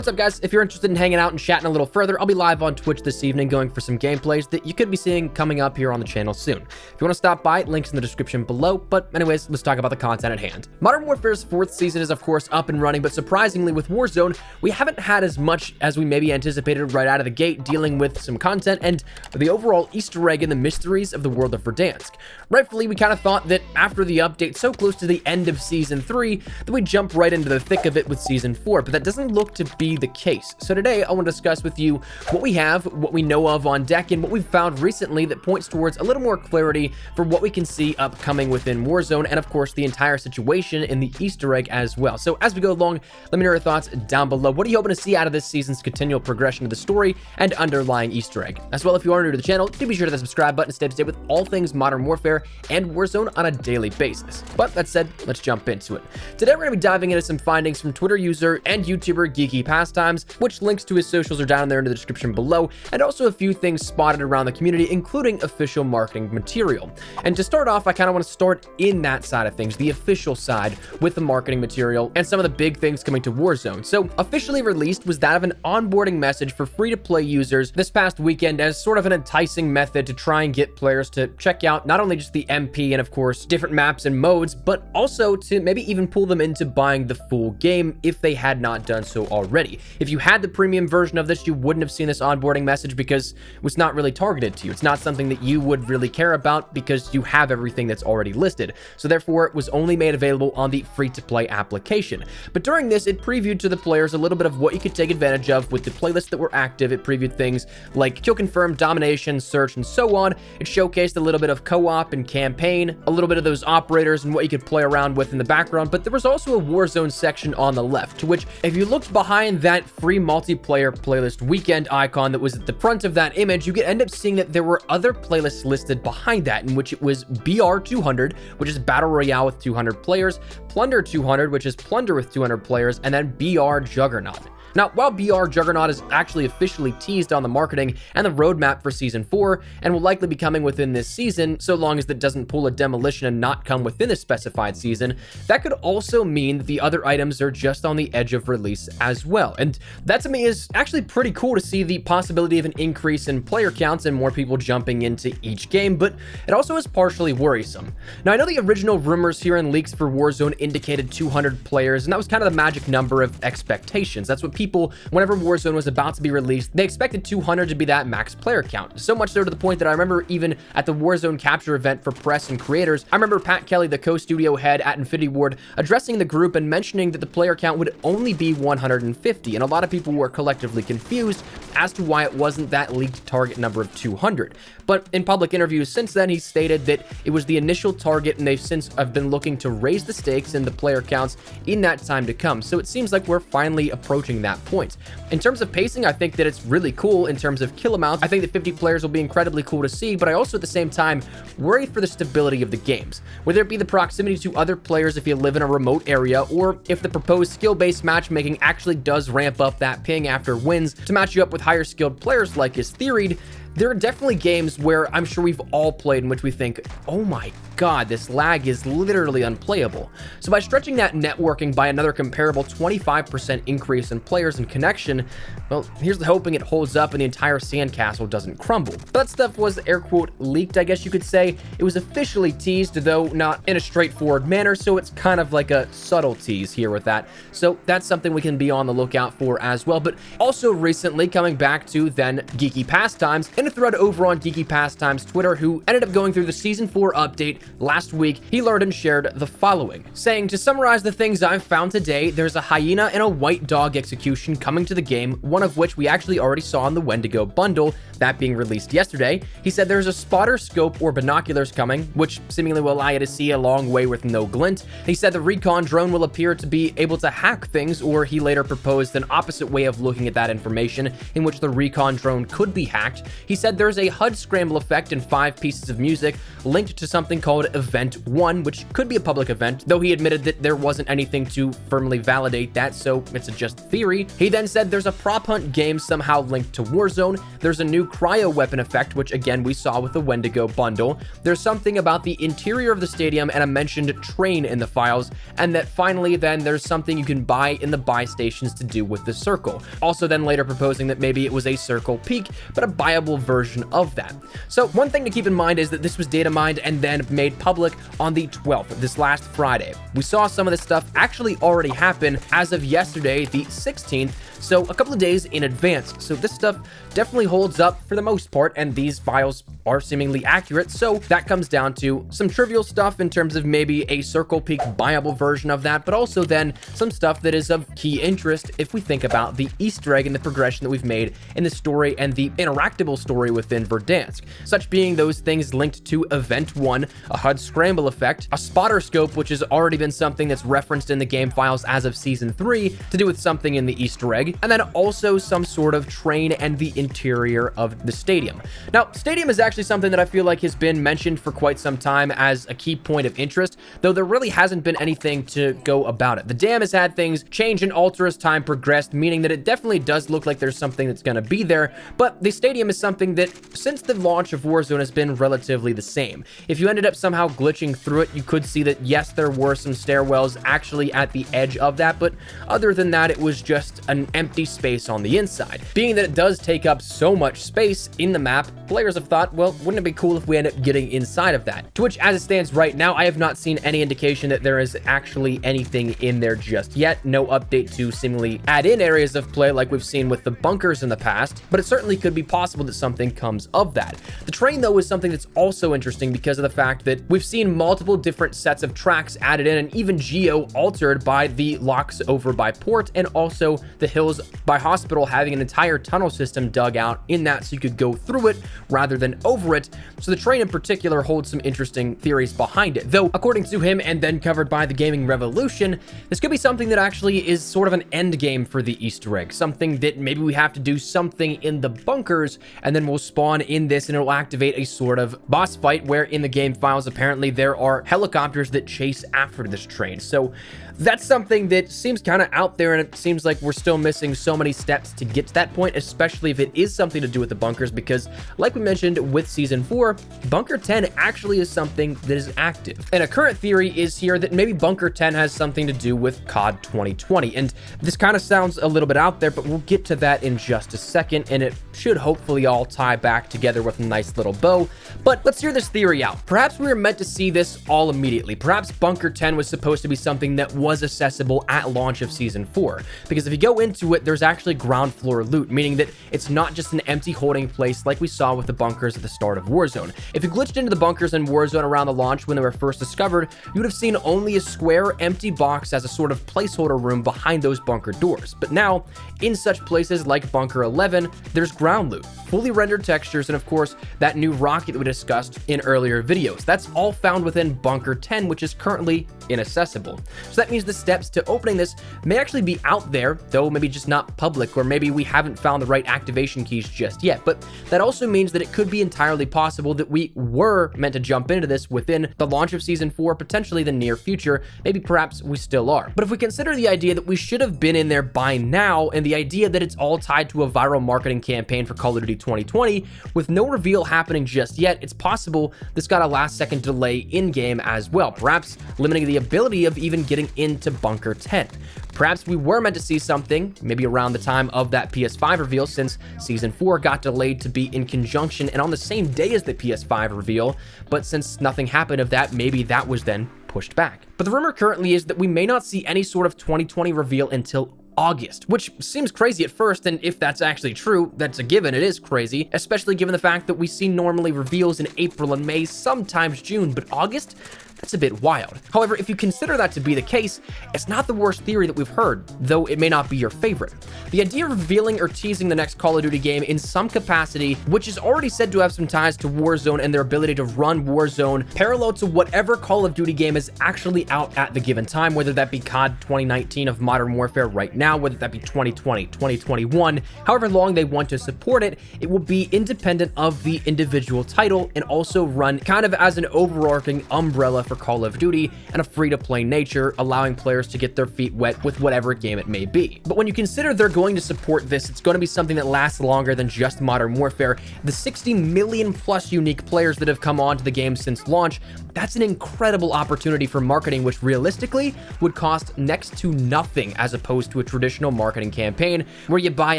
What's up, guys? If you're interested in hanging out and chatting a little further, I'll be live on Twitch this evening going for some gameplays that you could be seeing coming up here on the channel soon. If you want to stop by, links in the description below. But anyways, let's talk about the content at hand. Modern Warfare's 4th season is of course up and running, but surprisingly with Warzone, we haven't had as much as we maybe anticipated right out of the gate, dealing with some content and the overall Easter egg in the mysteries of the world of Verdansk. Rightfully, we kind of thought that after the update so close to the end of Season 3, that we'd jump right into the thick of it with Season 4, but that doesn't look to be the case. So today I want to discuss with you what we have, what we know of on deck, and what we've found recently that points towards a little more clarity for what we can see upcoming within Warzone, and of course the entire situation in the Easter egg as well. So as we go along, let me know your thoughts down below. What are you hoping to see out of this season's continual progression of the story and underlying Easter egg? As well, if you are new to the channel, do be sure to hit the subscribe button to stay up to date with all things Modern Warfare and Warzone on a daily basis. But that said, let's jump into it. Today we're going to be diving into some findings from Twitter user and YouTuber Geeky Pastimes, which links to his socials are down there in the description below, and also a few things spotted around the community, including official marketing material. And to start off, I kind of want to start in that side of things, the official side, with the marketing material and some of the big things coming to Warzone. So officially released was that of an onboarding message for free-to-play users this past weekend as sort of an enticing method to try and get players to check out not only just the MP and of course different maps and modes, but also to maybe even pull them into buying the full game if they had not done so already. If you had the premium version of this, you wouldn't have seen this onboarding message because it was not really targeted to you. It's not something that you would really care about because you have everything that's already listed. So therefore, it was only made available on the free-to-play application. But during this, it previewed to the players a little bit of what you could take advantage of with the playlists that were active. It previewed things like kill confirm, domination, search, and so on. It showcased a little bit of co-op and campaign, a little bit of those operators and what you could play around with in the background. But there was also a Warzone section on the left, to which if you looked behind that free multiplayer playlist weekend icon that was at the front of that image, you could end up seeing that there were other playlists listed behind that, in which it was BR 200, which is Battle Royale with 200 players, Plunder 200, which is Plunder with 200 players, and then BR Juggernaut. Now, while BR Juggernaut is actually officially teased on the marketing and the roadmap for Season 4, and will likely be coming within this season, so long as it doesn't pull a demolition and not come within the specified season, that could also mean that the other items are just on the edge of release as well. And that to me is actually pretty cool to see the possibility of an increase in player counts and more people jumping into each game, but it also is partially worrisome. Now, I know the original rumors here and leaks for Warzone indicated 200 players, and that was kind of the magic number of expectations. That's what people, whenever Warzone was about to be released, they expected 200 to be that max player count. So much so to the point that I remember even at the Warzone capture event for press and creators, I remember Pat Kelly, the co-studio head at Infinity Ward, addressing the group and mentioning that the player count would only be 150, and a lot of people were collectively confused as to why it wasn't that leaked target number of 200. But in public interviews since then, he stated that it was the initial target, and they've since have been looking to raise the stakes and the player counts in that time to come. So it seems like we're finally approaching that point. In terms of pacing, I think that it's really cool in terms of kill amounts. I think that 50 players will be incredibly cool to see, but I also at the same time worry for the stability of the games. Whether it be the proximity to other players if you live in a remote area, or if the proposed skill-based matchmaking actually does ramp up that ping after wins to match you up with higher skilled players like is theoried. There are definitely games where I'm sure we've all played in which we think, oh my god, this lag is literally unplayable. So by stretching that networking by another comparable 25% increase in players and connection, well, here's the hoping it holds up and the entire sandcastle doesn't crumble. But that stuff was air quote leaked, I guess you could say. It was officially teased, though not in a straightforward manner, so it's kind of like a subtle tease here with that. So that's something we can be on the lookout for as well. But also recently, coming back to then Geeky Pastimes, in a thread over on Geeky Pastimes Twitter, who ended up going through the Season 4 update last week, he learned and shared the following, saying, to summarize the things I've found today, there's a hyena and a white dog execution coming to the game, one of which we actually already saw in the Wendigo bundle, that being released yesterday. He said there's a spotter scope or binoculars coming, which seemingly will allow you to see a long way with no glint. He said the recon drone will appear to be able to hack things, or he later proposed an opposite way of looking at that information, in which the recon drone could be hacked. he said there's a HUD scramble effect in 5 pieces of music linked to something called Event 1, which could be a public event, though he admitted that there wasn't anything to firmly validate that, so it's just theory. He then said there's a prop hunt game somehow linked to Warzone, there's a new cryo weapon effect, which again we saw with the Wendigo bundle, there's something about the interior of the stadium and a mentioned train in the files, and that finally then there's something you can buy in the buy stations to do with the circle. Also then later proposing that maybe it was a circle peak, but a buyable version of that. So one thing to keep in mind is that this was data mined and then made public on the 12th, this last Friday. We saw some of this stuff actually already happen as of yesterday, the 16th, so a couple of days in advance. So this stuff definitely holds up for the most part, and these files are seemingly accurate. So that comes down to some trivial stuff in terms of maybe a circle peak buyable version of that, but also then some stuff that is of key interest if we think about the Easter egg and the progression that we've made in the story and the interactable story within Verdansk, such being those things linked to Event 1, a HUD scramble effect, a spotter scope, which has already been something that's referenced in the game files as of Season 3 to do with something in the Easter egg, and then also some sort of train and the interior of the stadium. Now, stadium is actually something that I feel like has been mentioned for quite some time as a key point of interest, though there really hasn't been anything to go about it. The dam has had things change and alter as time progressed, meaning that it definitely does look like there's something that's going to be there, but the stadium is something that since the launch of Warzone has been relatively the same. If you ended up somehow glitching through it, you could see that yes, there were some stairwells actually at the edge of that, but other than that, it was just an empty space on the inside. Being that it does take up so much space in the map, players have thought, well, wouldn't it be cool if we end up getting inside of that? To which, as it stands right now, I have not seen any indication that there is actually anything in there just yet. No update to seemingly add in areas of play like we've seen with the bunkers in the past, but it certainly could be possible that something comes of that. The train, though, is something that's also interesting because of the fact that we've seen multiple different sets of tracks added in and even geo altered by the locks over by Port and also the hills by Hospital having an entire tunnel system dug out in that so you could go through it rather than over it. So the train in particular holds some interesting theories behind it, though according to him and then covered by the Gaming Revolution, this could be something that actually is sort of an end game for the Easter egg, something that maybe we have to do something in the bunkers and then we'll spawn in this and it'll activate a sort of boss fight where in the game files apparently there are helicopters that chase after this train. So that's something that seems kind of out there, and it seems like we're still missing so many steps to get to that point, especially if it is something to do with the bunkers, because like we mentioned with Season 4, Bunker 10 actually is something that is active. And a current theory is here that maybe Bunker 10 has something to do with COD 2020, and this kind of sounds a little bit out there, but we'll get to that in just a second, and it should hopefully all tie back together with a nice little bow. But let's hear this theory out. Perhaps we were meant to see this all immediately. Perhaps Bunker 10 was supposed to be something that was accessible at launch of Season 4, because if you go into it, there's actually ground floor loot, meaning that it's not just an empty holding place like we saw with the bunkers at the start of Warzone. If you glitched into the bunkers in Warzone around the launch when they were first discovered, you would have seen only a square empty box as a sort of placeholder room behind those bunker doors. But now, in such places like Bunker 11, there's ground loot, fully rendered textures, and of course, that new rocket that we discussed in earlier videos. That's all found within Bunker 10, which is currently inaccessible. So that means the steps to opening this may actually be out there, though maybe just not public, or maybe we haven't found the right activation keys just yet. But that also means that it could be entirely possible that we were meant to jump into this within the launch of Season 4, potentially the near future. Maybe perhaps we still are. But if we consider the idea that we should have been in there by now, and the idea that it's all tied to a viral marketing campaign for Call of Duty 2020, with no reveal happening just yet, it's possible this got a last-second delay in-game as well, perhaps limiting the ability of even getting into Bunker 10. Perhaps we were meant to see something, maybe around the time of that PS5 reveal, since Season 4 got delayed to be in conjunction and on the same day as the PS5 reveal, but since nothing happened of that, maybe that was then pushed back. But the rumor currently is that we may not see any sort of 2020 reveal until August, which seems crazy at first, and if that's actually true, that's a given, it is crazy, especially given the fact that we see normally reveals in April and May, sometimes June, but August? That's a bit wild. However, if you consider that to be the case, it's not the worst theory that we've heard, though it may not be your favorite. The idea of revealing or teasing the next Call of Duty game in some capacity, which is already said to have some ties to Warzone and their ability to run Warzone parallel to whatever Call of Duty game is actually out at the given time, whether that be COD 2019 of Modern Warfare right now, whether that be 2020, 2021, however long they want to support it, it will be independent of the individual title and also run kind of as an overarching umbrella for Call of Duty and a free-to-play nature, allowing players to get their feet wet with whatever game it may be. But when you consider they're going to support this, it's going to be something that lasts longer than just Modern Warfare. The 60 million plus unique players that have come onto the game since launch, that's an incredible opportunity for marketing, which realistically would cost next to nothing as opposed to a traditional marketing campaign where you buy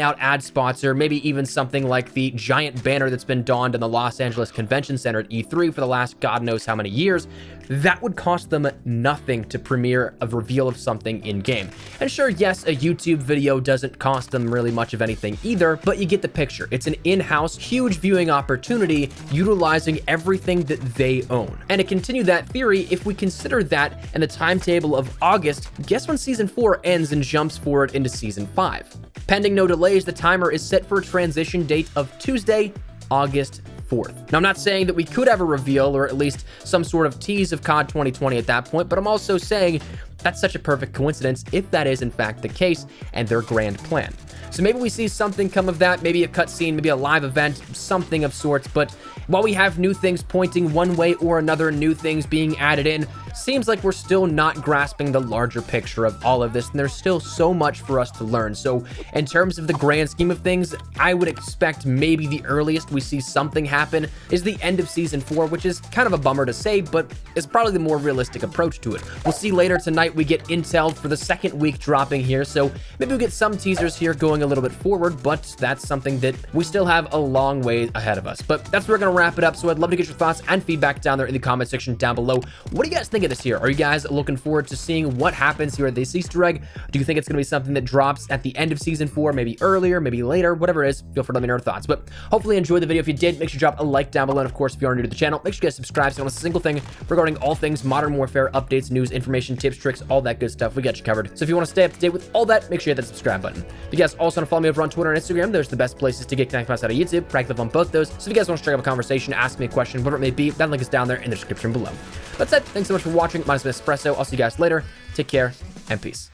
out ad spots or maybe even something like the giant banner that's been donned in the Los Angeles Convention Center at E3 for the last God knows how many years. That would cost them nothing to premiere a reveal of something in-game. And sure, yes, a YouTube video doesn't cost them really much of anything either, but you get the picture. It's an in-house, huge viewing opportunity utilizing everything that they own. And to continue that theory, if we consider that and the timetable of August, guess when Season 4 ends and jumps forward into Season 5? Pending no delays, the timer is set for a transition date of Tuesday, August 4th. Now, I'm not saying that we could have a reveal or at least some sort of tease of COD 2020 at that point, but I'm also saying that's such a perfect coincidence if that is in fact the case and their grand plan. So maybe we see something come of that, maybe a cutscene, maybe a live event, something of sorts. But while we have new things pointing one way or another, new things being added in, seems like we're still not grasping the larger picture of all of this, and there's still so much for us to learn. So in terms of the grand scheme of things, I would expect maybe the earliest we see something happen is the end of Season 4, which is kind of a bummer to say, but is probably the more realistic approach to it. We'll see later tonight we get intel for the second week dropping here, so maybe we'll get some teasers here going a little bit forward, but that's something that we still have a long way ahead of us. But that's where we're going to wrap it up, so I'd love to get your thoughts and feedback down there in the comment section down below. What do you guys think of this here? Are you guys looking forward to seeing what happens here at this Easter egg? Do you think it's going to be something that drops at the end of Season 4, maybe earlier, maybe later, whatever it is? Feel free to let me know your thoughts. But hopefully you enjoyed the video. If you did, make sure you drop a like down below. And of course, if you are new to the channel, make sure you guys subscribe so you don't miss a single thing regarding all things Modern Warfare, updates, news, information, tips, tricks, all that good stuff. We got you covered. So if you want to stay up to date with all that, make sure you hit that subscribe button. If you guys also want to follow me over on Twitter and Instagram, there's the best places to get connected outside of YouTube. Practically on both those. So if you guys want to strike up a conversation, ask me a question, whatever it may be, that link is down there in the description below. That's it. Thanks so much for watching. My name is Espresso. I'll see you guys later. Take care and peace.